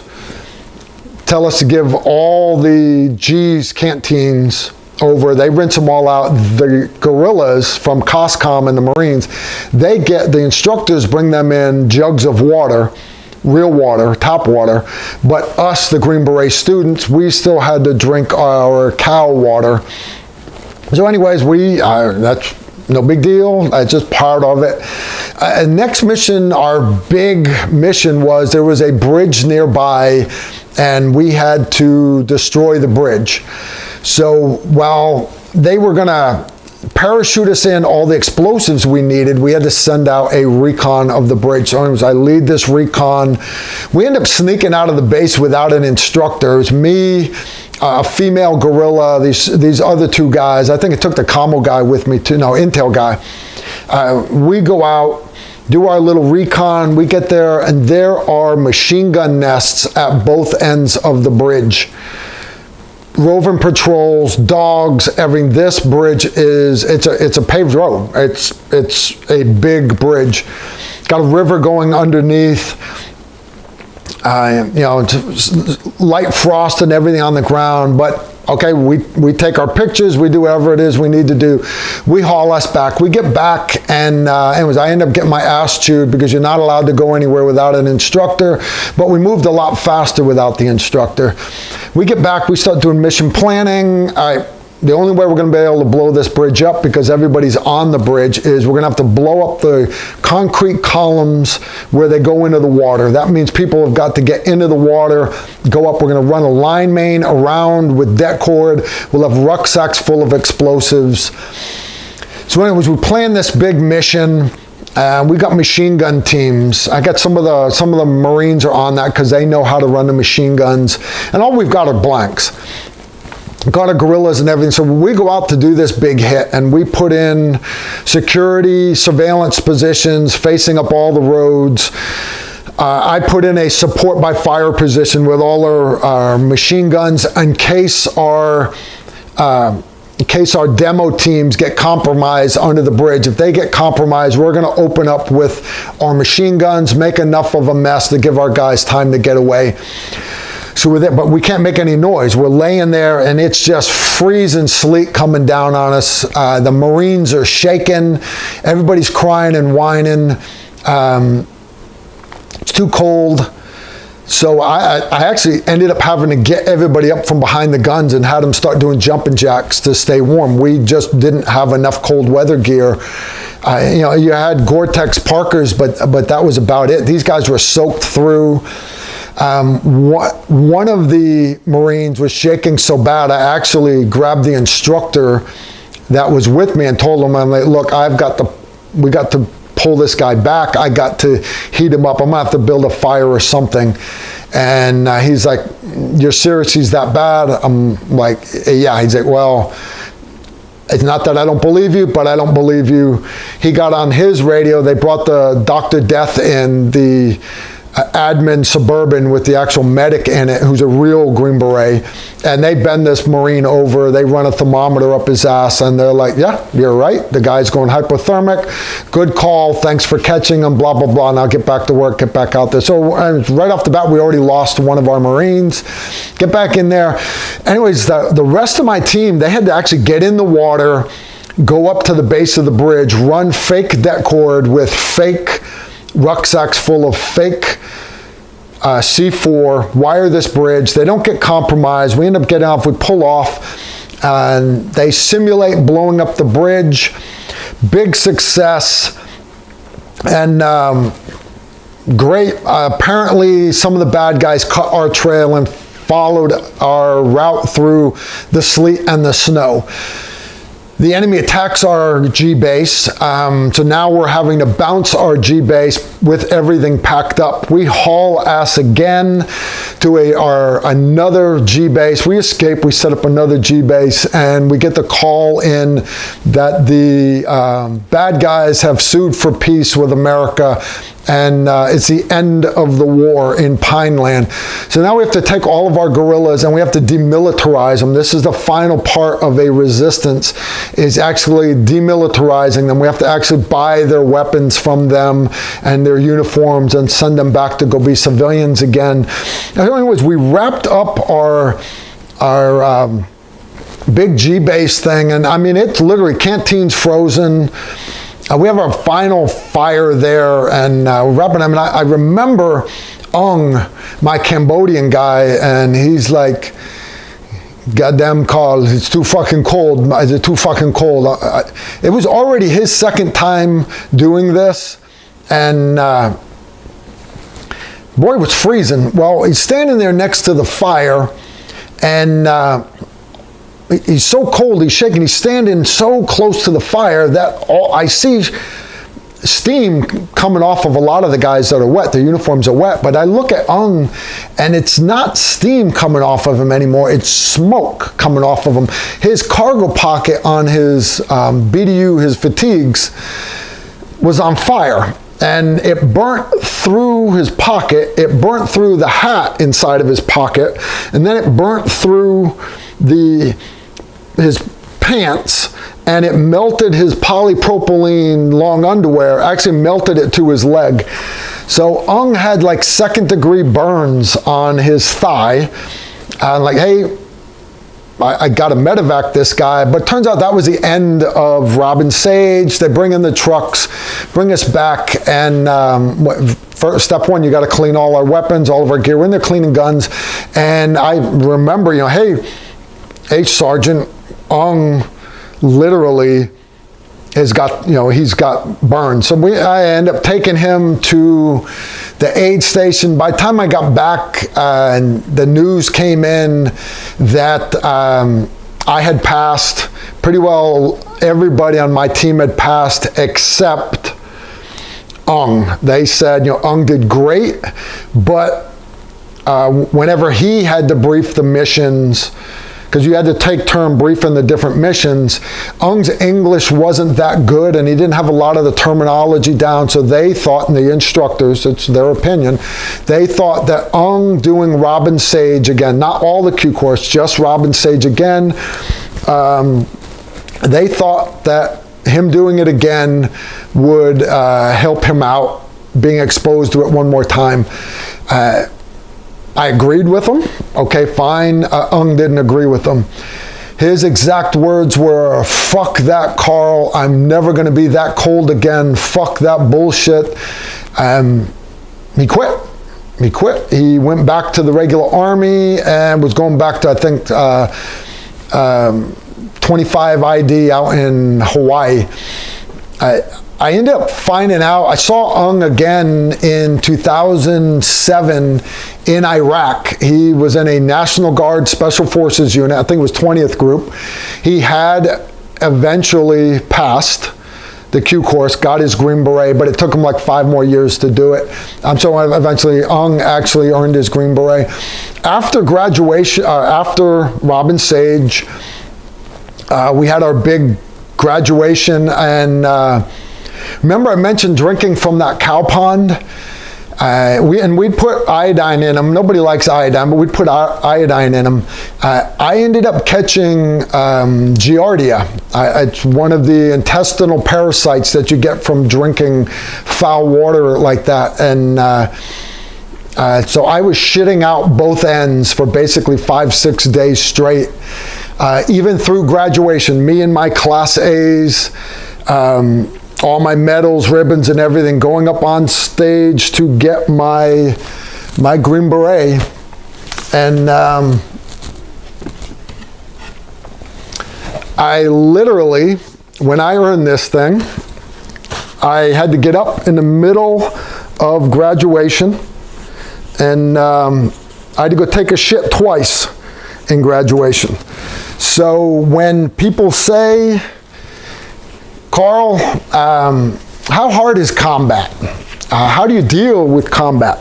tell us to give all the G's canteens over. They rinse them all out. The guerrillas from COSCOM and the Marines, the instructors bring them in jugs of water, real water, tap water, but us, the Green Beret students, we still had to drink our cow water. So anyways, that's no big deal. That's just part of it. Next mission, our big mission was there was a bridge nearby, and we had to destroy the bridge. So while they were going to parachute us in all the explosives we needed, we had to send out a recon of the bridge. So anyways, I lead this recon. We end up sneaking out of the base without an instructor. It was me, a female guerrilla, these other 2 guys. I think it took the commo guy with me too. No, intel guy. We go out, do our little recon. We get there, and there are machine gun nests at both ends of the bridge. Roving patrols, dogs, everything. This bridge it's a paved road. It's a big bridge. Got a river going underneath. Light frost and everything on the ground, but okay, we take our pictures, we do whatever it is we need to do. We haul us back. We get back, and anyways, I end up getting my ass chewed because you're not allowed to go anywhere without an instructor, but we moved a lot faster without the instructor. We get back, we start doing mission planning. The only way we're going to be able to blow this bridge up, because everybody's on the bridge, is we're going to have to blow up the concrete columns where they go into the water. That means people have got to get into the water, go up. We're going to run a line main around with det cord. We'll have rucksacks full of explosives. So anyways, we planned this big mission. We got machine gun teams. I got some of the Marines are on that because they know how to run the machine guns. And all we've got are blanks. Got our guerrillas and everything. So we go out to do this big hit, and we put in security, surveillance positions facing up all the roads. I put in a support by fire position with all our machine guns in case our demo teams get compromised under the bridge. If they get compromised, we're going to open up with our machine guns, make enough of a mess to give our guys time to get away. So we're there, but we can't make any noise. We're laying there, and it's just freezing sleet coming down on us. The Marines are shaking. Everybody's crying and whining. It's too cold. So I actually ended up having to get everybody up from behind the guns and had them start doing jumping jacks to stay warm. We just didn't have enough cold weather gear. You had Gore-Tex Parkers, but that was about it. These guys were soaked through. One of the Marines was shaking so bad, I actually grabbed the instructor that was with me and told him, I'm like, look, we got to pull this guy back. I got to heat him up. I'm gonna have to build a fire or something. And he's like, you're serious? He's that bad? I'm like, yeah. He's like, well, it's not that I don't believe you, but I don't believe you. He got on his radio. They brought the Dr. Death in, the admin Suburban with the actual medic in it, who's a real Green Beret, and they bend this Marine over. They run a thermometer up his ass, and they're like, yeah, you're right. The guy's going hypothermic. Good call. Thanks for catching him, blah, blah, blah. Now get back to work, get back out there. So right off the bat, we already lost one of our Marines. Get back in there. Anyways, the rest of my team, they had to actually get in the water, go up to the base of the bridge, run fake det cord with fake rucksacks full of fake C4, wire this bridge. They don't get compromised. We end up getting off. We pull off, and they simulate blowing up the bridge. Big success, and great. Apparently, some of the bad guys cut our trail and followed our route through the sleet and the snow. The enemy attacks our G base, so now we're having to bounce our G base with everything packed up. We haul ass again to another G base. We escape, we set up another G base, and we get the call in that the bad guys have sued for peace with America, and it's the end of the war in Pineland. So now we have to take all of our guerrillas and we have to demilitarize them. This is the final part of a resistance, is actually demilitarizing them. We have to actually buy their weapons from them and their uniforms and send them back to go be civilians again. Anyways, we wrapped up our big G base thing, and I mean, it's literally canteens frozen. We have our final fire there, and we're wrapping them. And I remember Ung, my Cambodian guy, and he's like, goddamn Carl, it's too fucking cold. Is it too fucking cold? It was already his second time doing this, and boy, it was freezing. Well, he's standing there next to the fire, and he's so cold, he's shaking, he's standing so close to the fire that I see steam coming off of a lot of the guys that are wet. Their uniforms are wet, but I look at Ung, and it's not steam coming off of him anymore, it's smoke coming off of him. His cargo pocket on his BDU, his fatigues, was on fire. And it burnt through his pocket, it burnt through the hat inside of his pocket, and then it burnt through his pants, and it melted his polypropylene long underwear, actually melted it to his leg. So Ung had like second-degree burns on his thigh. I'm like, hey, I got to medevac this guy, but turns out that was the end of Robin Sage. They bring in the trucks, bring us back, and first, step one, you got to clean all our weapons, all of our gear. We're in there cleaning guns, and I remember, hey, Sergeant, Ung literally has got, he's got burns. So I end up taking him to the aid station. By the time I got back, and the news came in that I had passed, pretty well everybody on my team had passed except Ung. They said, Ung did great, but whenever he had to brief the missions, because you had to take turn briefing the different missions, Ung's English wasn't that good, and he didn't have a lot of the terminology down, so they thought, and the instructors, it's their opinion, they thought that Ung doing Robin Sage again, not all the Q course, just Robin Sage again, they thought that him doing it again would help him out, being exposed to it one more time. I agreed with him. Okay, fine. Ung didn't agree with him. His exact words were, fuck that, Carl. I'm never going to be that cold again. Fuck that bullshit. he quit. He quit. He went back to the regular Army and was going back to, I think, 25 ID out in Hawaii. I ended up finding out, I saw Ung again in 2007 in Iraq. He was in a National Guard Special Forces unit, I think it was 20th Group. He had eventually passed the Q course, got his Green Beret, but it took him like 5 more years to do it. So eventually Ung actually earned his Green Beret. After graduation, after Robin Sage, we had our big graduation, and remember I mentioned drinking from that cow pond? We'd put iodine in them. Nobody likes iodine, but we'd put iodine in them. I ended up catching Giardia. It's one of the intestinal parasites that you get from drinking foul water like that. And so I was shitting out both ends for basically 5-6 days straight. Even through graduation, me and my Class A's, all my medals, ribbons, and everything, going up on stage to get my Green Beret. And I literally, when I earned this thing, I had to get up in the middle of graduation, and I had to go take a shit twice in graduation. So when people say, Carl, how hard is combat? How do you deal with combat?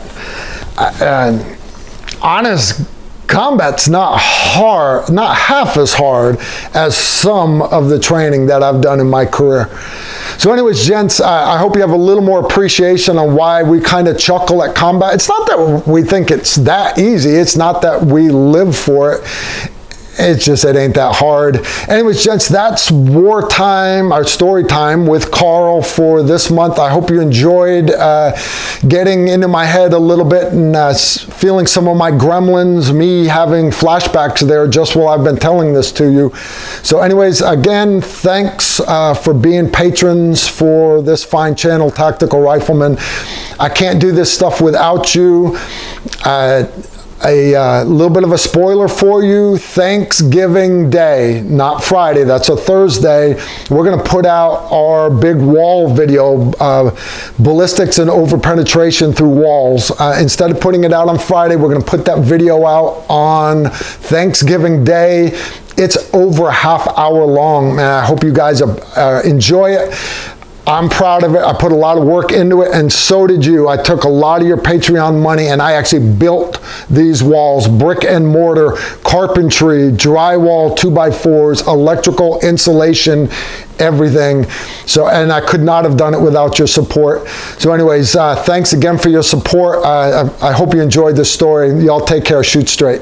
Honest, combat's not hard, not half as hard as some of the training that I've done in my career. So anyways, gents, I hope you have a little more appreciation on why we kind of chuckle at combat. It's not that we think it's that easy. It's not that we live for it. It's just, it ain't that hard. Anyways, gents, that's wartime, our story time with Carl for this month. I hope you enjoyed getting into my head a little bit and feeling some of my gremlins, me having flashbacks there just while I've been telling this to you. So anyways, again, thanks for being patrons for this fine channel, Tactical Rifleman. I can't do this stuff without you. A little bit of a spoiler for you. Thanksgiving Day, not Friday, that's a Thursday, we're going to put out our big wall video, ballistics and over-penetration through walls. Instead of putting it out on Friday, we're going to put that video out on Thanksgiving Day. It's over a half-hour long, and I hope you guys enjoy it. I'm proud of it. I put a lot of work into it, and so did you. I took a lot of your Patreon money, and I actually built these walls, brick and mortar, carpentry, drywall, 2x4s, electrical, insulation, everything. So, and I could not have done it without your support. So anyways, thanks again for your support. I hope you enjoyed this story. Y'all take care. Shoot straight.